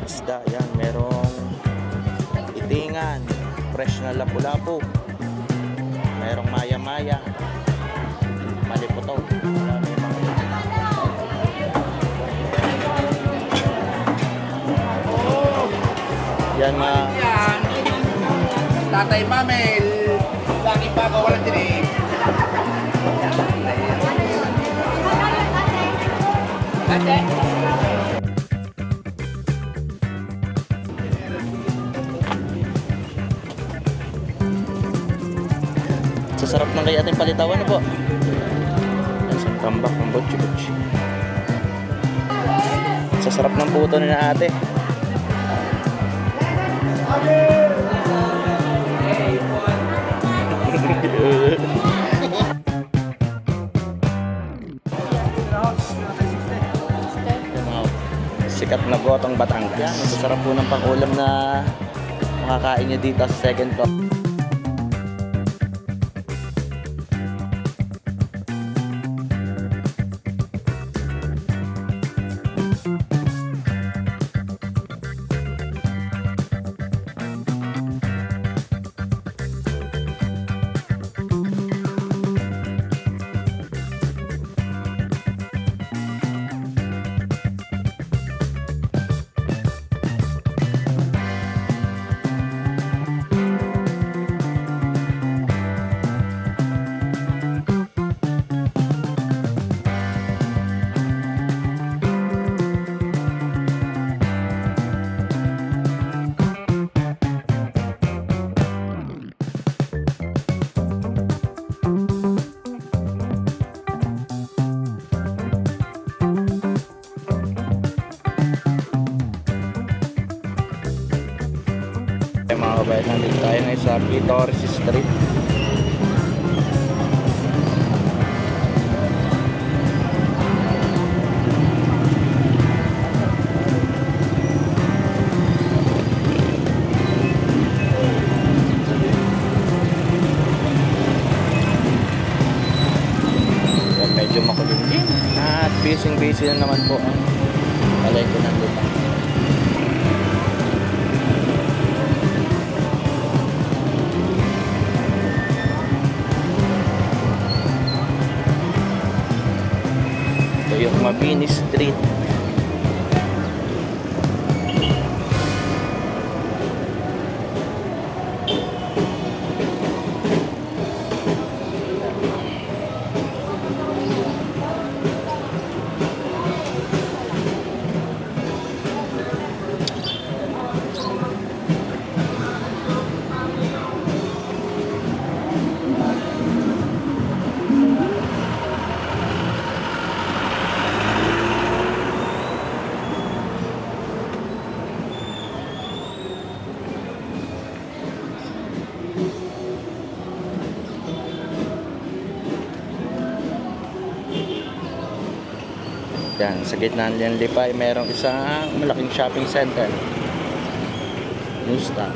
Isda, yan, merong itingan, fresh na lapu-lapu, merong maya-maya, malipotog. Yan Tatay Mamel, lagi pa ako walang dinig. Ate. sa sarap ng kay ating palitawan na po. Yan, sa tambak ng butchi-butchi. Sa sarap ng puto ni na ate. Sikat na gotong Batangas. Yan, masasarap po ng pang-ulam na makakain nyo dito sa second floor. Mga kabayan, nandito tayo ngayon sa P. Torres Street. Medyo makulimlim at busy na naman po ang alay ko nandito. Yung Mabini Street. Yan, sa gitna ng Lipay, mayroong isang malaking shopping center. Musta.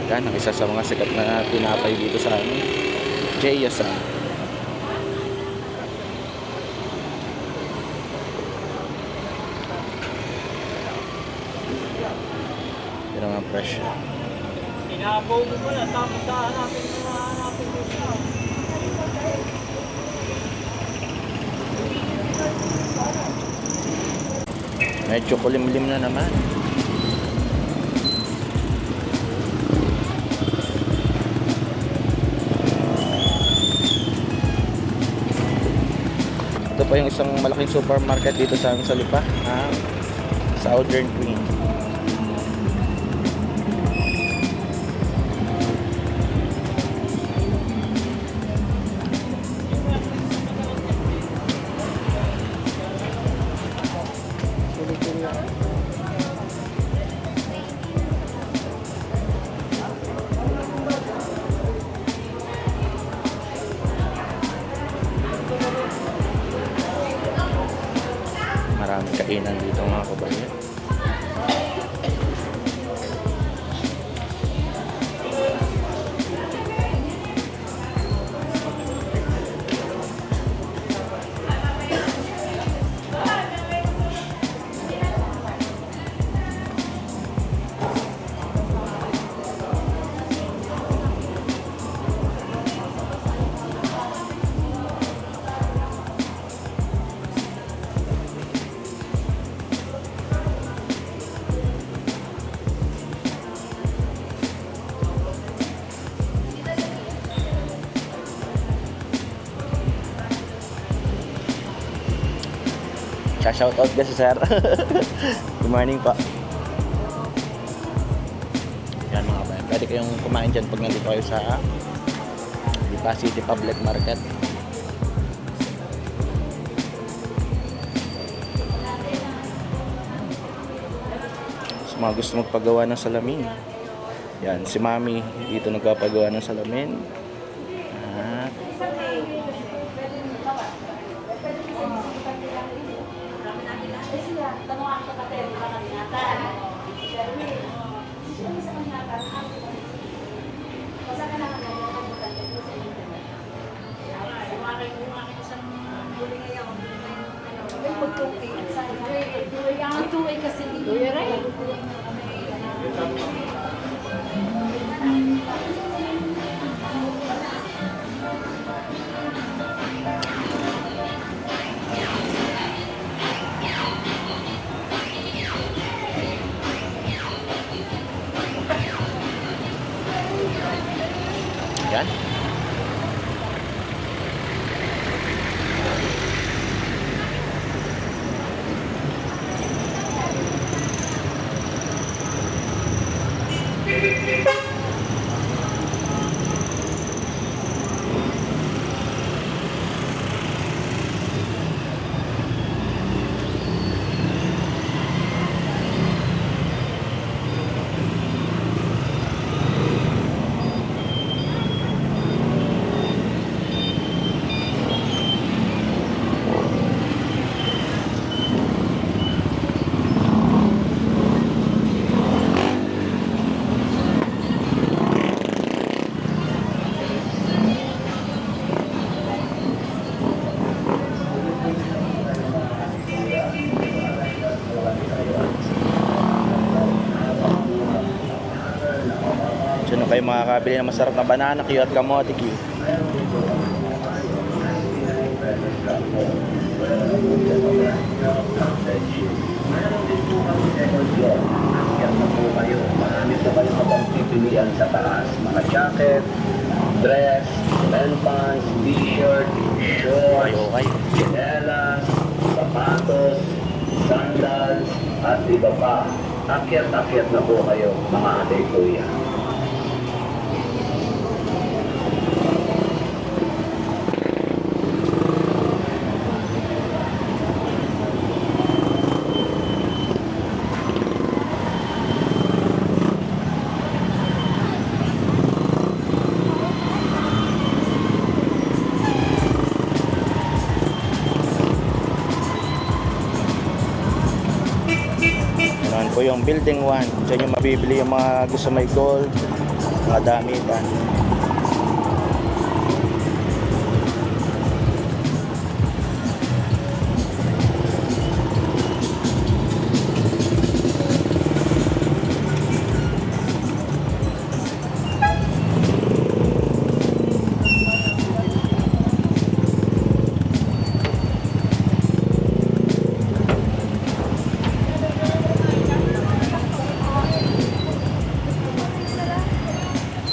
Yan, ang isa sa mga sikat na tinapay dito sa amin, Jayasan. Yan ang presyo. Inabaw mo pala, tapos hanapin mo siya. Medyo kulimlim na naman. Ito pa yung isang malaking supermarket dito sa Lipa, Southern Queen. Maraming kainan dito mga kabayan. Shoutout ka sa sir. Good morning po. Yan mga kabayan. Pwede kayong kumain dyan pag nandito kayo sa Lipa City Public Market. Sa mga gusto magpagawa ng salamin. Yan, si Mami dito nagpapagawa ng salamin. At Ang tuway kasi dito. Right? yan. Sino kayo makakabili ng masarap na banana Q at kamote Q? Yan na po kayo. Marami po kayo mapagpipilian sa taas. Mga jacket, dress, men pants, t-shirt, shorts, Okay. chinelas, sapatos, sandals, at iba pa. Akyat-akyat na po kayo, mga ate kuya. Yan po yung building 1. Diyan yung mabibili yung mga gusto may gold, mga damitan.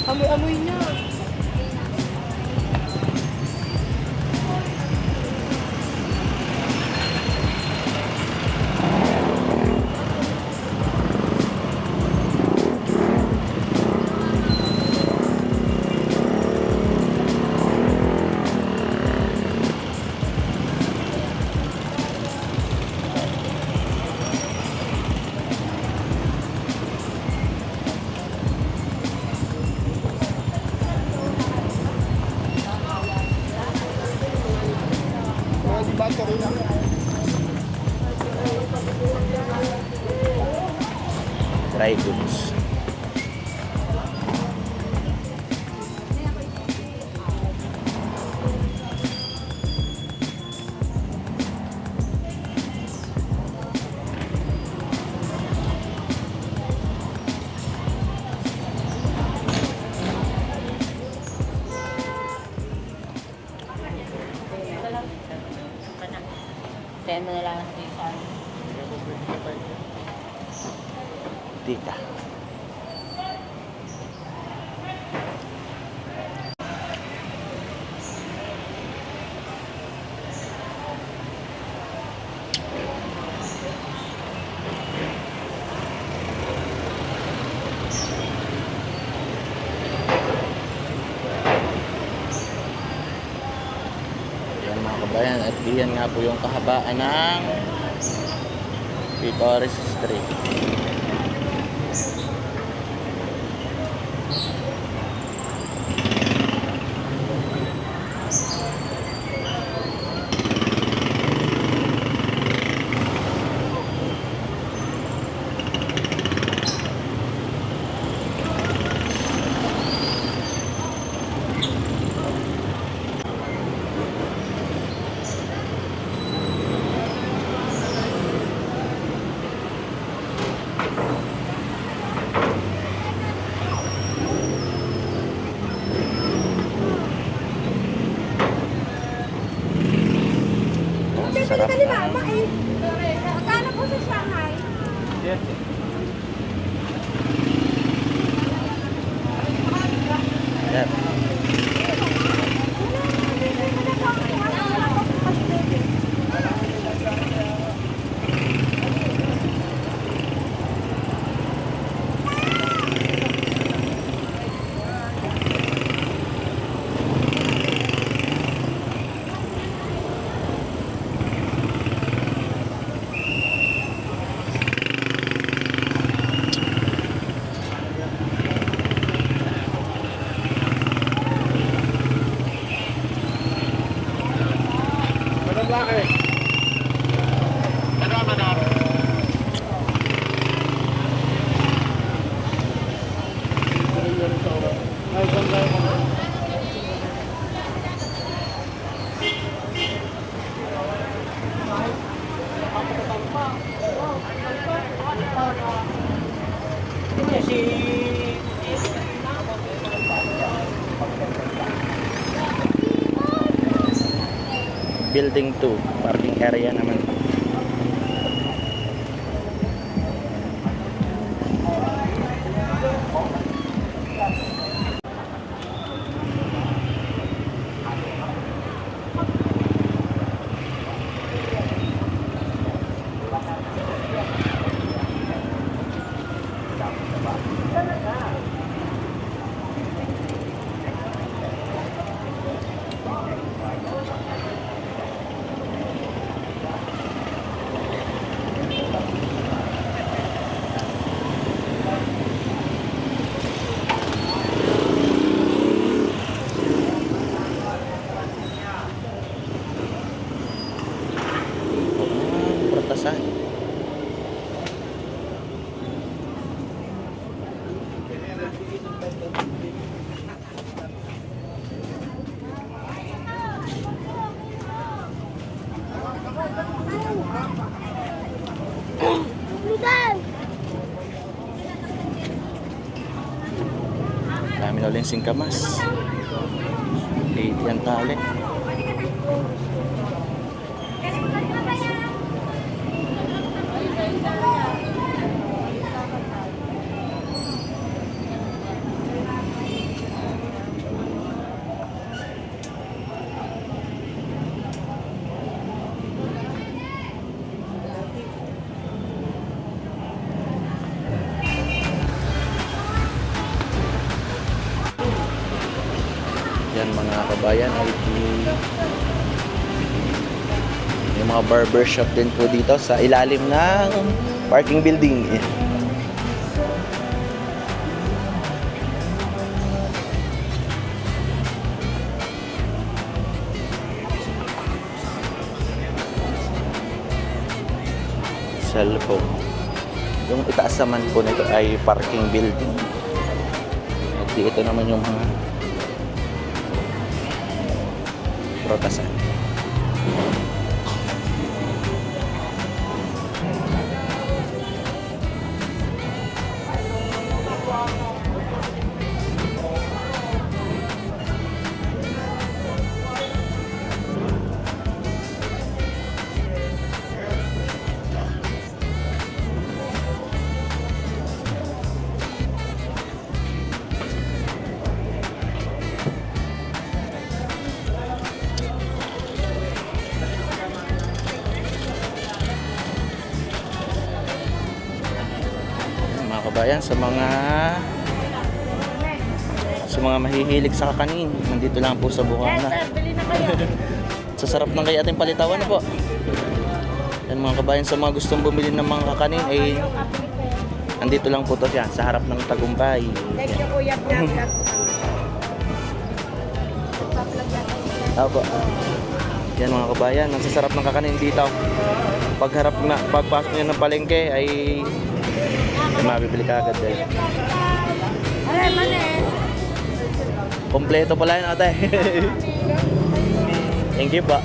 Amoy-amoy niya. dry goods. Tayo mo na lang. Tika. Yan mga kabayan, at diyan nga po yung kahabaan ng Torres Street. Sarap Dali na. mama eh. Magkano po sa Shanghai? Yan. Building 2, parking area naman. Pratasan. Dami na ulit singkamas. Liit yan tali. Yan mga kabayan ay yung mga barbershop din po dito sa ilalim ng parking building. Cellphone. Yung itaas naman po nito ay parking building. At dito naman yung mga protasan. Mga kabayan, sa mga mahihilig sa kakanin, nandito lang po sa Bukana. Bili na kayo. Sa sarap ng kay ating palitawan na po. Yan mga kabayan, sa mga gustong bumili ng mga kakanin ay nandito lang po to siya sa harap ng Tagumpay. Thank you, Kuya Vlog. Opo. Yan mga kabayan, ang sasarap ng kakanin dito. Pagpasok niyo ng palengke ay mabibili ka agad eh. Aray, manis. Kompleto pala yun ate. Thank you pa.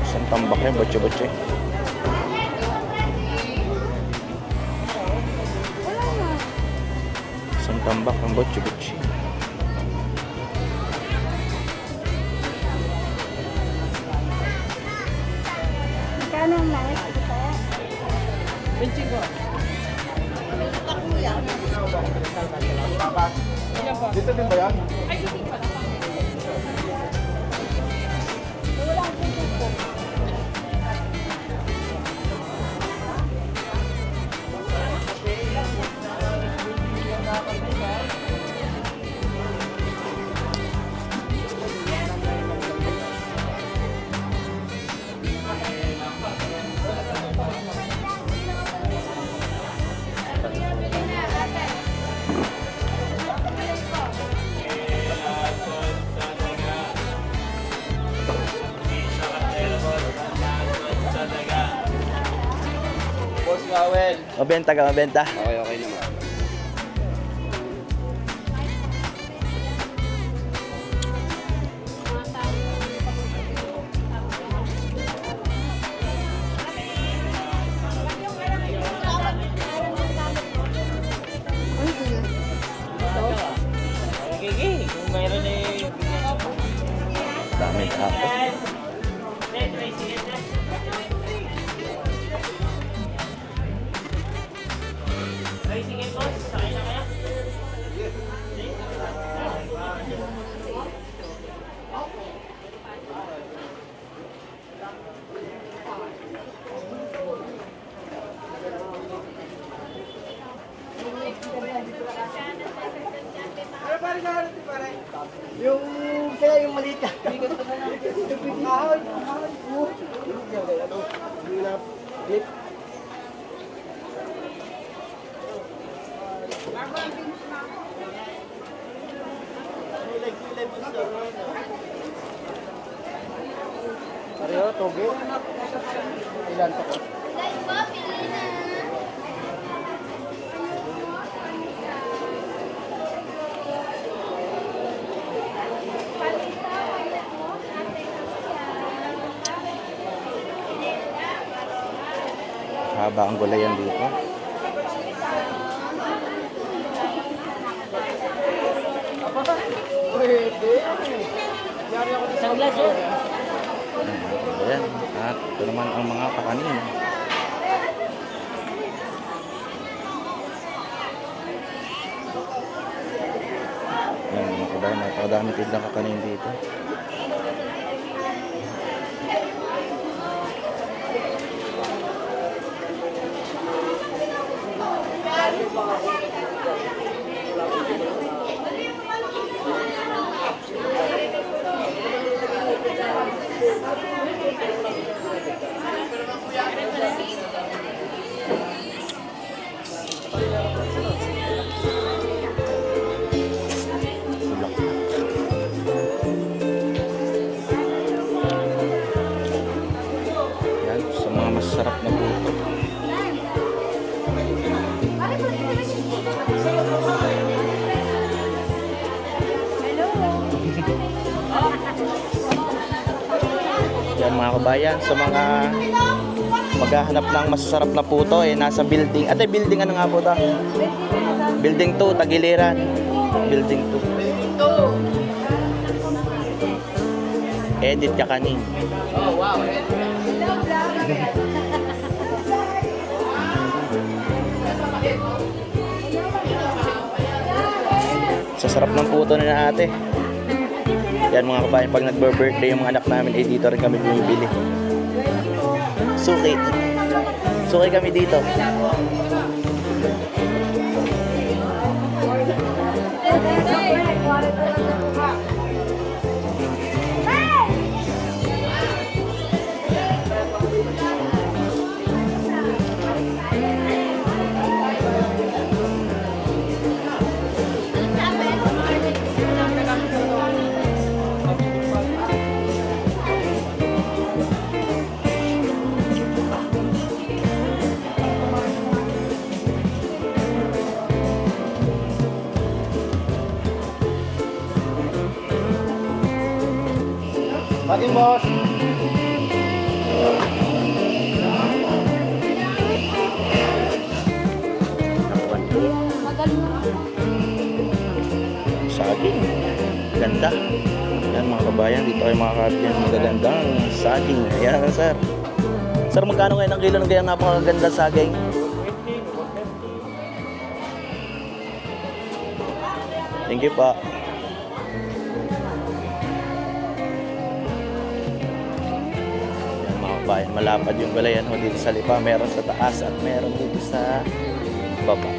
Isang tambak yan, botche-botche. Isang tambak ng botche-botche. Kano ang manis? Dito din ba yan? Boss Gawel. Mabenta ka, mabenta. Okay naman. Gigi, kung mayroon eh. Daming tao. Ay, sige boss, sakay na kaya. Yung kaya yung maliit na. Ahoy. Pareho, toge. Ilan to ko? Haba ang gulayan dito. Isang glass yun. Ayan. At ito naman ang mga kakanin. Ayan mga kabayan, napakadami tidlang kakanin dito. Yan mga kabayan, sa mga maghahanap ng masasarap na puto, nasa building. Ate, building ano nga po ito? Building 2, Tagiliran. Building 2. Edit Kakanin. Oh, wow. Sasarap ng puto na ate. Yan mga kabayan, pag nagbe-birthday yung mga anak namin, dito rin kami bumibili. Suki. Suki kami dito. Pating boss. Saging. Ganda. Yan mga kabayan, dito kayo makakabili ng magagandang saging. Ayan sir. Sir, magkano ngayon ang kilo ng ganyang napakaganda saging? Thank you pa. Yan mga kabayan, malapad yung galayan ho dito sa lipa. Meron sa taas at meron dito sa baba.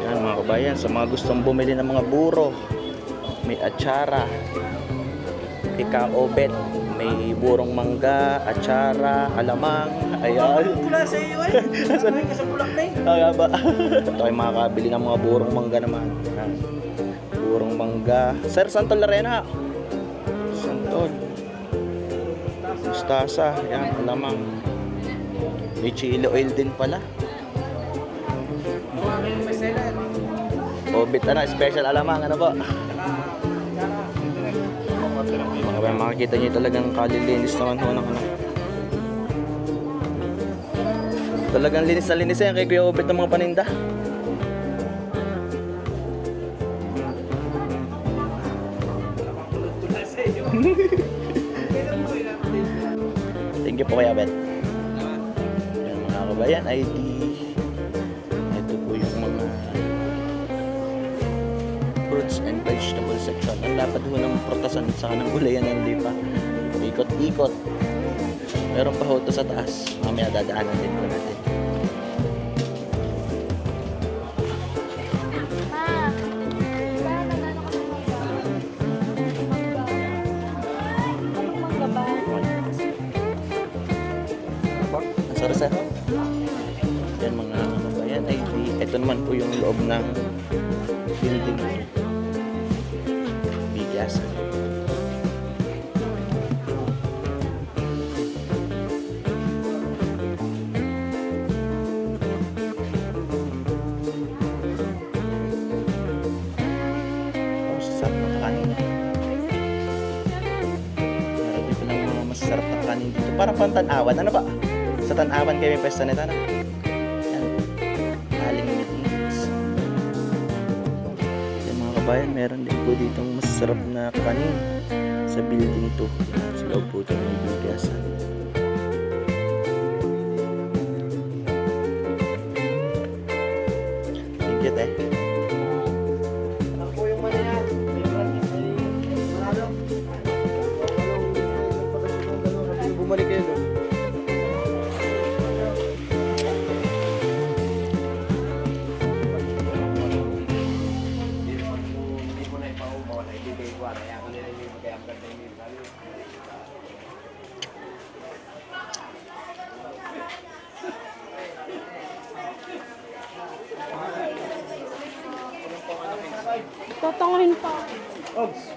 Yan mga kabayan, sa mga gustong bumili ng mga buro, may atsara, may kaobet, may burong mangga, atsara, alamang, ayan. Pula sa iyo eh. Sabi ka sa bulak na eh. Kaya ba? Ito ay makakabili ng mga burong mangga naman. Yan. Burong mangga. Sir, Santol Larena. Santol. Mustasa. Yan, alamang. May chili oil din pala. Obit na, special alamang. Ano po? Makikita niyo talagang kalilinis naman ho ng ano. Talagang linis na linis yan kay Kuya Obit ng mga paninda. Thank you po Kuya Obit. Yan mga kabayan, ID. Ito po yung mga fruits and vegetable section. Ang dapat ho ng prutasan sa kanang gulayan hindi pa. Ikot-ikot. Meron pa ho ito sa taas. Mamaya dadaanan din po natin. Ang sarap sir. Yan mga kabayan. Ito naman po yung loob ng building. Bigas. Masasarap na kanin. Meron din palang mga masasarap na kanin dito. Parang pantanawan. Ano ba? Sa Tanawan kayo may pesta nito na. Yan. Aling meetings. Yan mga kabayan, meron din po ditong masasarap na kanin sa building 2. Sa loob po ito ng bigasan. Tatanguhin pa. Ogs.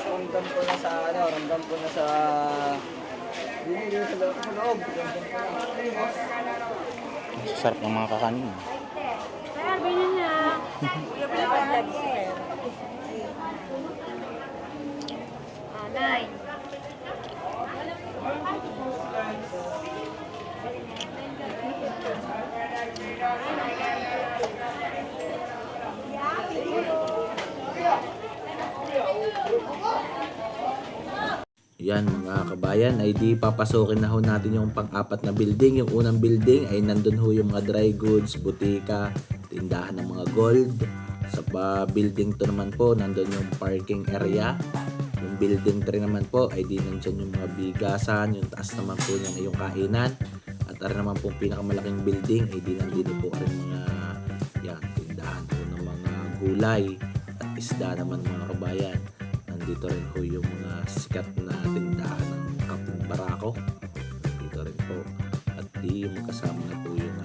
Ramdam ko na sa ano, ramdam ko na sa... Hindi sa loob. Sarap ng mga kakanin. Kaya, ganyan na. Anay. Yan mga kabayan, ay di papasukin na ho natin yung pang-apat na building. Yung unang building ay nandun ho yung mga dry goods, butika, tindahan ng mga gold. Sa building to naman po, nandun yung parking area. Yung building 3 naman po ay di nandyan yung mga bigasan. Yung taas naman po niyan ay yung kainan. At ara naman po pinakamalaking building ay di nandito po rin mga yan, tindahan po ng mga gulay at isda naman mga kabayan. Dito rin po yung mga sikat na tindahan ng Kaping Barako. Dito rin po. At di yung kasama na po yung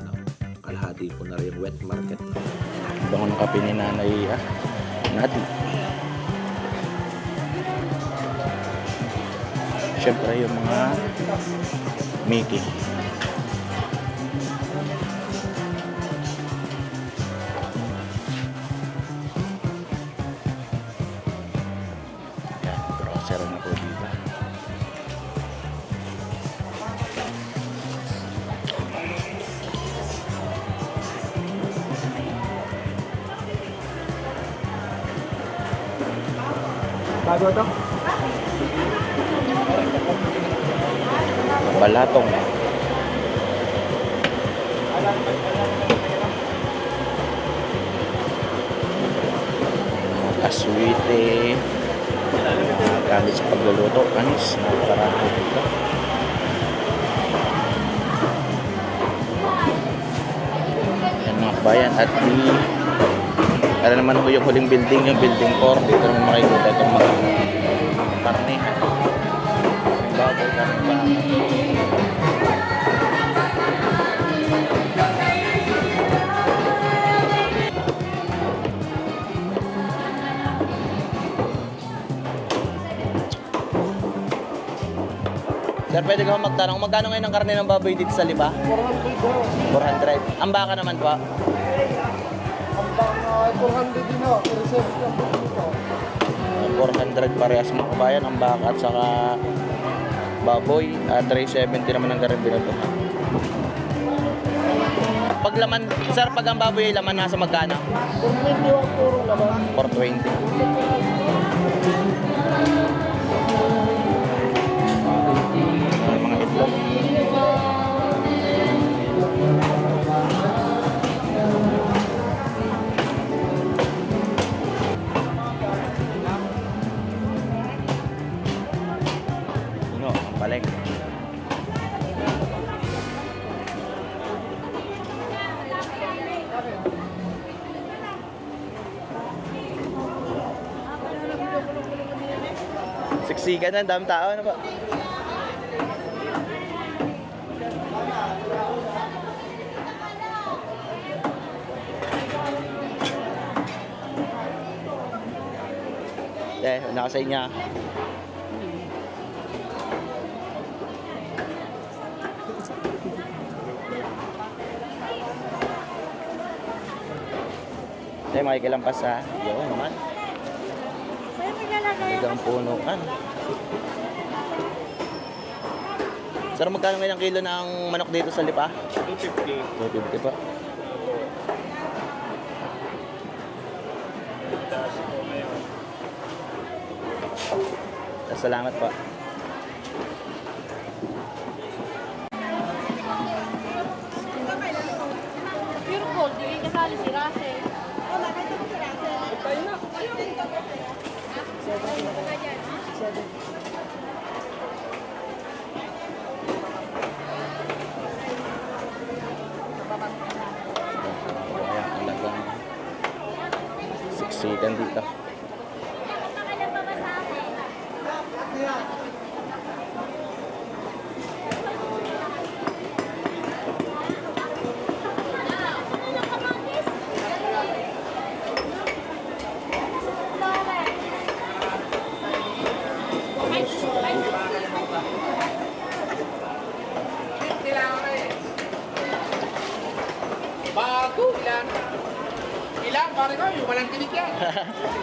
kalahati po na rin yung wet market. Bango ng kape ni Nanay Nati. Siyempre yung mga Mickey. Grocery na po dito. Bago to? Balatong. Aswite. Gamit sa pagluluto, kanis, napakarami dito. Yan mga kabayan. At ano naman ho yung huling building, yung building 4. Dito naman makikita itong mga karne. Bago, karne. Sir, pwede ka magtanong, magkano ngayon ang karne ng baboy dito sa Lipa? 400. Ang baka naman po? Ang baka 400 din o. Reserve lang po dito. 400 parehas mga kabayan, ang baka at saka baboy. 370 naman ang karne dito. Pag laman, sir, pag ang baboy ay laman nasa magkano? 420 ang puro naman. 420. Mga itlog. Ano, ang palengke. Siksikan na, dami tao na ba? Nakasay niya. Makikilampas sa yun naman. Hanggang puno kan. Sir, magkano ngayon ang kilo ng manok dito sa Lipa? 250. 250 pa. Salamat po. Pure gold, di kasali si Rase. Kaya talagang siksikan dito.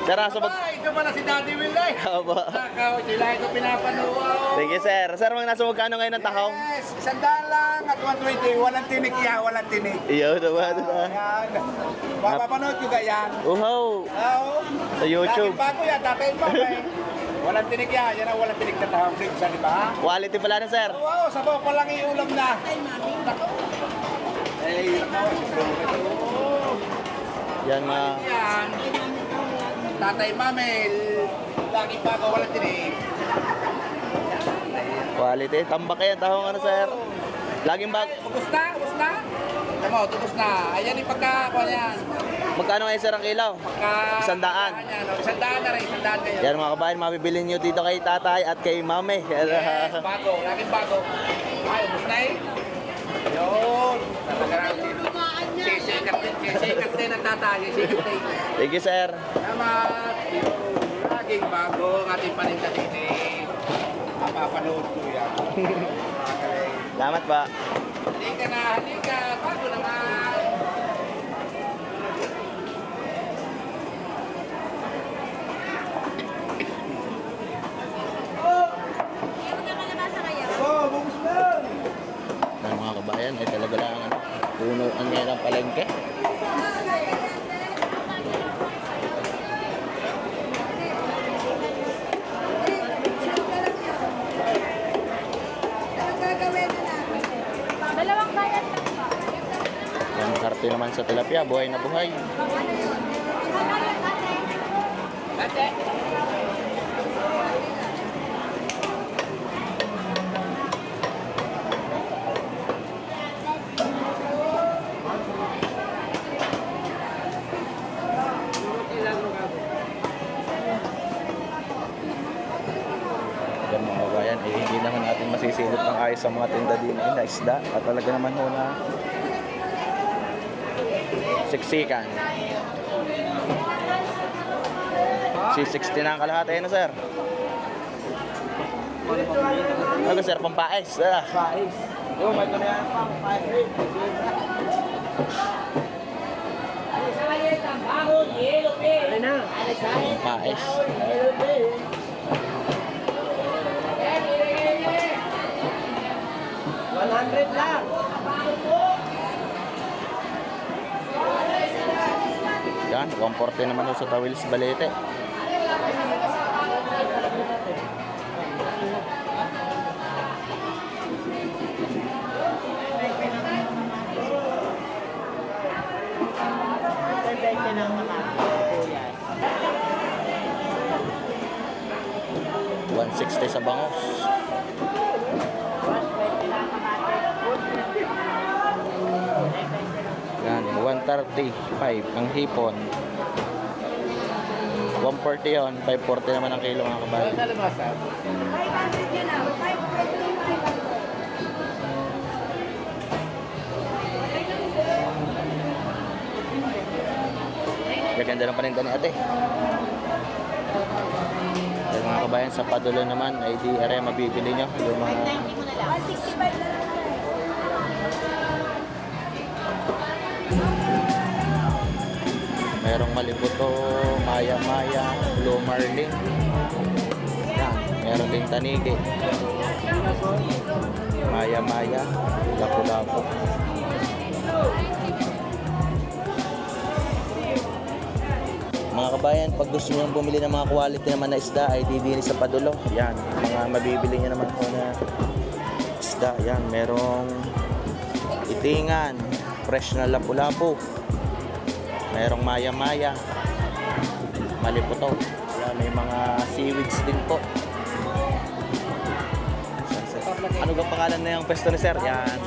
Sir, nasa mag... Ito pala si Daddy Will eh. Opo. Nakaw, sila ito pinapanood. Sige, sir. Sir, mga nasa magkano ngayon ng tahong? Yes, 100 lang at 120. Walang tinik yan, walang tinik. Iyo, diba? Ayan. Mapapanood ko ka yan. Uhaw. Oo. Sa YouTube. Laging bago yan, tatay pa eh. Walang tinik yan. Yan ang walang tinik na tahong ribs, di ba? Quality pala na, sir. Oo, sabaw pa lang iulam na. Eh, Yan, mga... yan. Tatay Mamel. Laging bago, walang tinik. Quality. Tambak yan, tahong ano, sir. Laging bag... Ubus na, ubus na. Tama, ubus na. Ayan yung pagka, yan. Magkano ngayon, sir, ang kilaw? 100. 100 na rin, 100 kayo. Yan, mga kabayan, mabibili nyo dito kay tatay at kay mame. Yes, bago, laging bago. Ay, ubus na eh. Yun. Talaga natin. Sisikat din ang tatay, sisikat din. Thank you, sir. Salamat. Laging bago ang ating paninda din eh. Mapapanood ko yan. Makakaling. Salamat pa. Halika na, halika. Bago naman. Oh, bubus na. Ng mga kabayan ay talaga lang ano, puno ang ng palengke. Dalawang bayad lang pa. Yan, karpe naman sa tilapia, buhay na buhay. Ate. Yan, mga kabayan, ay hindi naman natin masisilip ng ayos sa mga tinda din na isda. At talaga naman ho na siksikan. C60 na ang kalahati, ano, sir? Ano, sir, pampais. Pais. Yung may kanya pang pais. Pampais. lang. Yan, 140 naman ho sa Tawilis Balete. $160 sa bangos. Yan, 135 ang hipon. 140 yun, 540 naman ang kilo mga kabayan. Sa lumasan. Gaganda ng paninda ni ate. Yung mga kabayan sa Padulo naman ay di area mabibili nyo yung mga 165 na lang. merong malibuto, maya-maya, blue marlin. Yan, meron ding tanigi. Maya-maya, lapu-lapu. Mga kabayan, pag gusto nyo bumili ng mga quality naman na isda ay didini sa Padulo. Yan, mga mabibili nyo naman po na isda. Yan, merong itingan, fresh na lapu-lapu. Merong maya-maya, maliputo. Yan, may mga seaweeds din po. Ano ba pangalan na yung pwesto ni sir? Yan,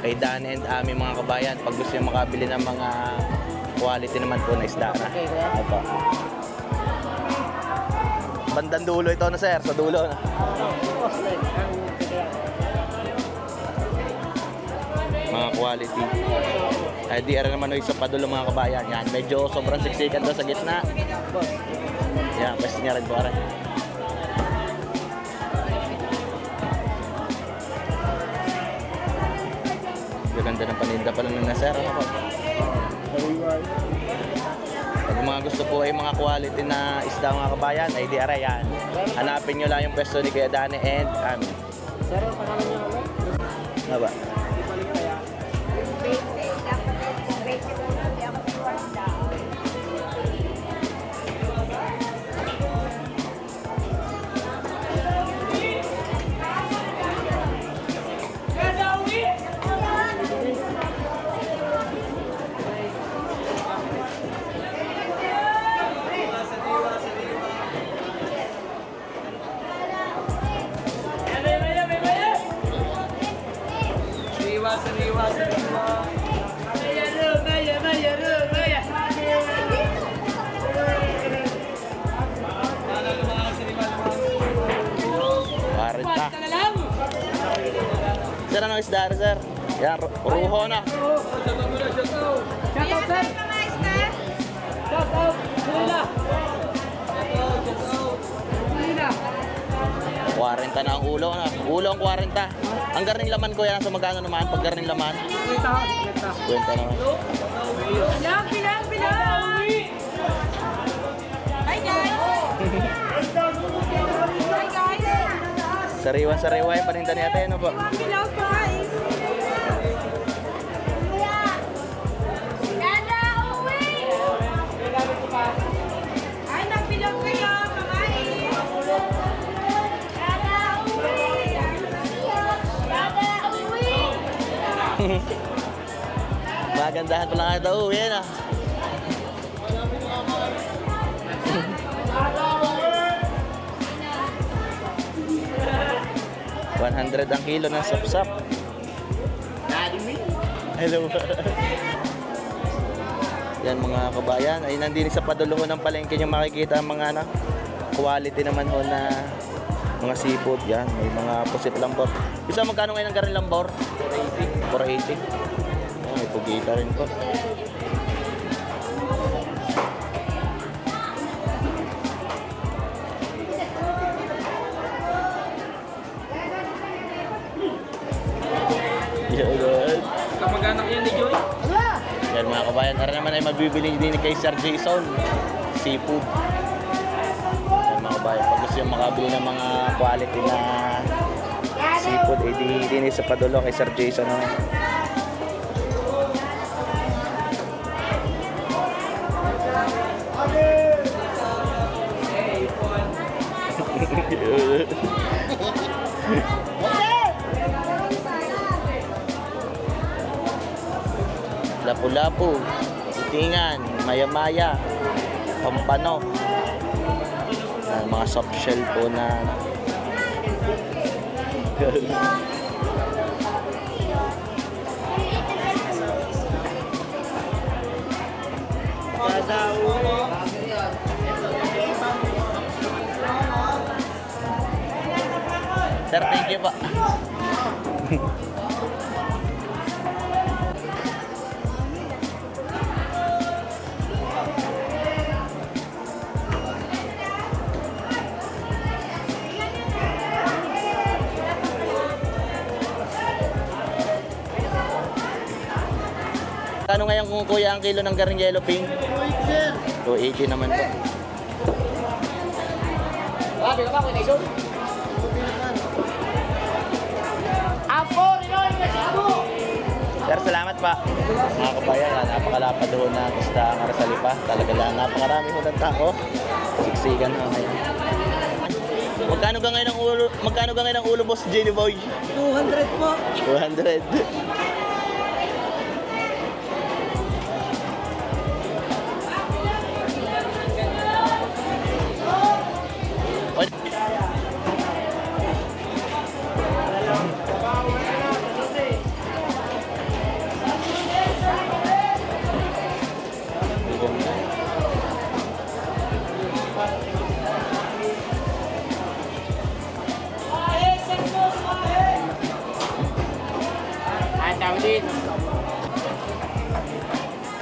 kay Dan and Ami mga kabayan. Pag gusto nyo makabili ng mga quality naman po na isda na. Opo. Bandang dulo ito na sir, sa dulo na. Mga quality. Ay di ara naman sa Padulo mga kabayan. Yan, medyo sobrang siksikan daw sa gitna. Yan, pwes niya rin po rin. Ganda ng paninda pala ng nasir. Ano po? Yung mga gusto po ay mga quality na isda mga kabayan, ay di aray yan. Hanapin nyo lang yung pwesto ni Kuya Danny and Ami. Sir, ang pangalan niyo ulit? Ano ba? Ibalik kaya. Parita. Sir, anong isda, sir? Yan, ruho na. Shout out, sir! Shout out! Lila! 40 na ang ulo na. Ulo ang 40. Ang garning laman ko yan, sa magkano naman? Pag garning laman? Kita, kita. 20 naman. Bilang! Hi guys! Hi guys! Sariwa-sariwa yung paninda ni ate, ano po? Bilang guys! Dada, uwi! Ay, nagbilang kayo, kamain! Dada, uwi! Dada, uwi! Magandahan pa lang ito, yan ah. $100 ang kilo ng sapsap. Hello. Yan mga kabayan, ay nandini sa paduluho ng palengke nyo makikita ang mga quality naman ho na mga seafood. Yan, may mga pusit lambor. Isa magkano ngayon ang garing lambor? 480. Oh, may pugita rin po. Yan. Kamag-anak yan ni Joy. Yan mga kabayan, tara naman ay mabibili din kay Sir Jason seafood. Yan mga kabayan, pag gusto yung makabili ng mga quality na seafood, eh di din sa padulo kay Sir Jason. Lapu-lapu, itingan, maya-maya, pampano. Yan, mga soft shell po na Sir, thank you po. Kano ngayon kung kuya ang kilo ng garing yellow pink? 280 naman po. Sabi ka ba, Kuya Jason? Sir, salamat pa. Mga kabayan, napakalapad ho na isda ang Arasalipa. Talaga lang, napakarami ho ng tao. Siksikan ho ngayon. Magkano ka ngayon ang ulo, boss Jenny Boy? 200 po. 200.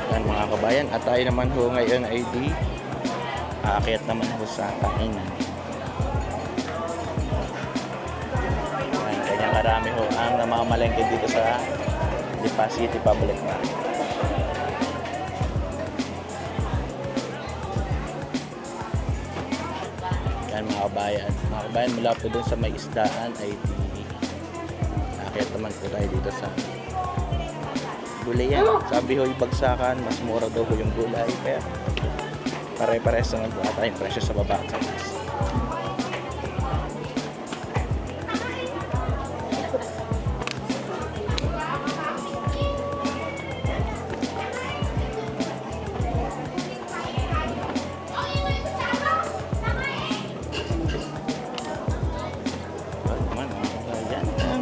Yan mga kabayan, at tayo naman ho ngayon ay di aakyat naman ho sa kainan. Yan, kanya karami ho ang namamalengke dito sa Lipa City Public Market. kabayan. Mga kabayan, mula po dun sa may isdaan ay akit naman po tayo dito sa gulayan. Sabi ho yung bagsakan, mas mura daw ho yung gulay. Kaya pare-pares naman po ata yung presyo sa baba at sa taas.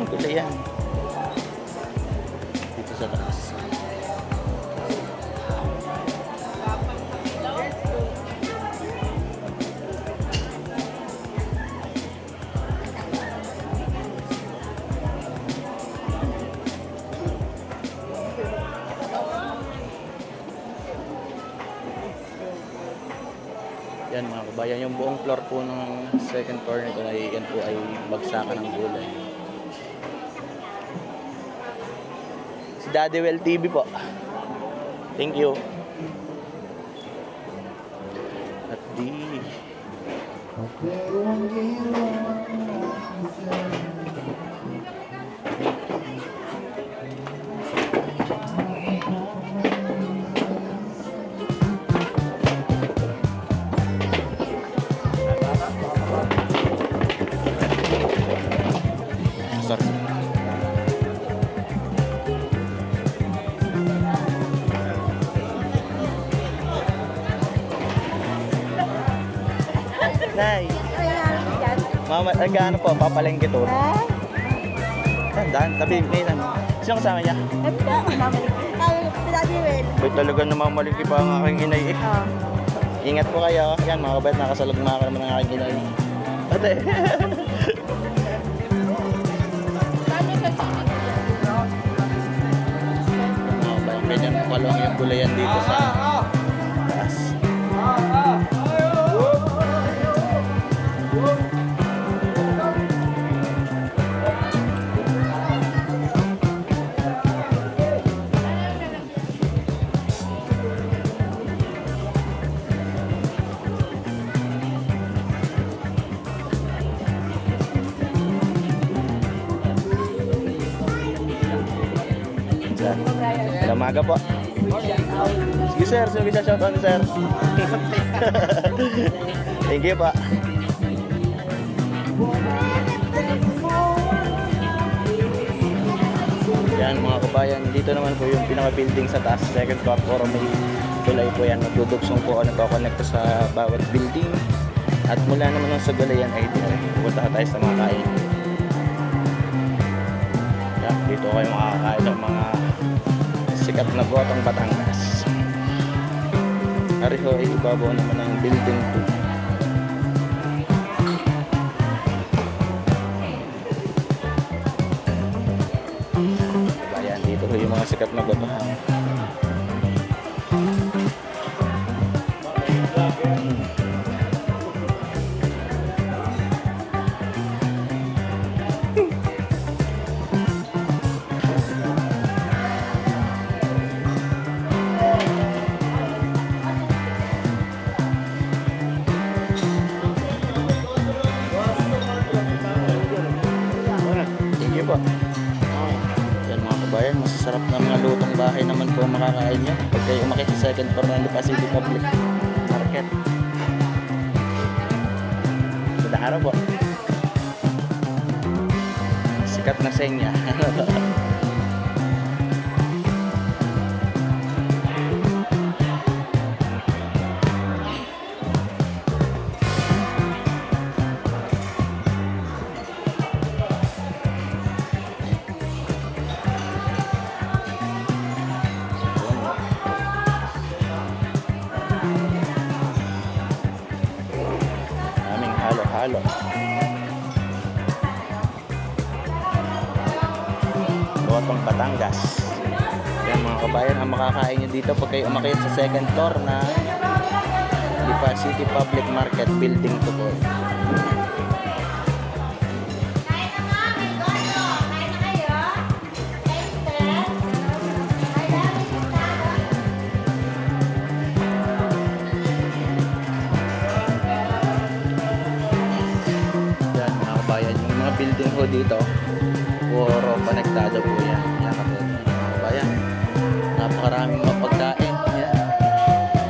Gulayan dito sa taas. Yan mga kabayan, yung buong floor po ng second floor nito ay yan po ay bagsakan ng gulay. Si Daddy Well TV po. Thank you. At di sorry. Nay, mama, ano po, papalengke to. Tandaan, tabi, ngayon ano. Sino kasama niya? Ba't talaga namamalingki pa ang aking inay eh. Ingat po kayo. Yan mga kabayat, nakasalagma ka naman ng aking inay. Ate. Mga kabayat, ganyan kalawang yung gulayan dito sa taas. Umaga po. Sige sir, sino bisa shoutout ni sir? Thank you pa. Yan mga kabayan, dito naman po yung pinaka-building sa taas, second floor, puro may gulay po yan. Magdudugsong po ako, nagkoconnect sa bawat building. At mula naman sa gulayan ay pupunta tayo sa mga kain. Yan, dito kayo makakain ng mga sikat na gotong Batangas. Ariho ay ibabaw naman ang building 2. Ayan, dito ho yung mga sikat na gotohan. Thank you po. Yan mga kabayan, masasarap na mga lutong bahay naman po makakain nyo pag kayo umakit sa second floor ng Lipa City Public Market. Ganda araw po. Sikat na senya. Halo-halo. Gotong Batangas. Yan mga kabayan, ang makakain nyo dito pag kayo umakyat sa second floor na Lipa City Public Market Building 2 po. dito, puro konektado po yan. Yan katulad ng mga kabayan. Napakaraming mga pagkain. Yan.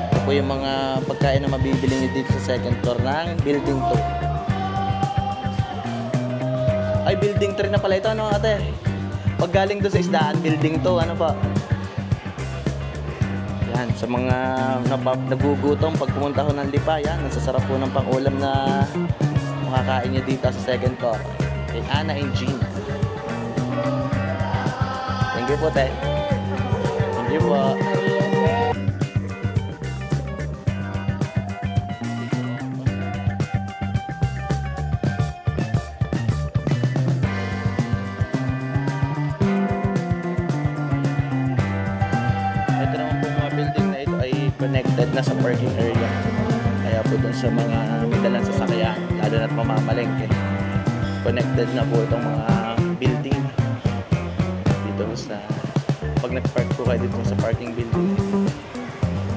Ito po yung mga pagkain na mabibili nyo dito sa second floor ng building 2. Ay, building 3 na pala ito, ano ate? Pag galing doon sa isdaan, building 2, ano pa? Yan, sa mga nagugutom, pag pumunta ho ng Lipa, yan, nasasarap po ng pang-ulam na makakain nyo dito sa second floor. Kay Ana and Jean. Thank you po, te. Thank you po. Ito naman po mga building na ito ay connected na sa parking area. Kaya po dun sa mga may dalang sasakyan, lalo na't mamamalengke, connected na po itong mga building dito sa pag nag-park po kayo dito sa parking building,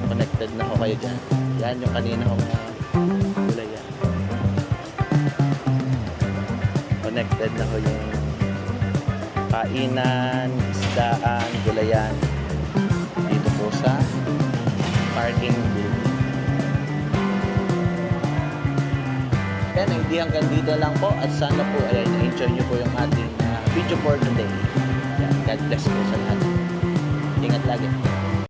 connected na ho kayo dyan. Yan yung kanina ho mga gulay yan. Connected na ho yung kainan, isdaan, gulayan dito po sa parking building. Yan, hindi hanggang dito lang po at sana po ay na-enjoy nyo po yung ating video for today. Yan, God bless po sa lahat. Ingat lagi.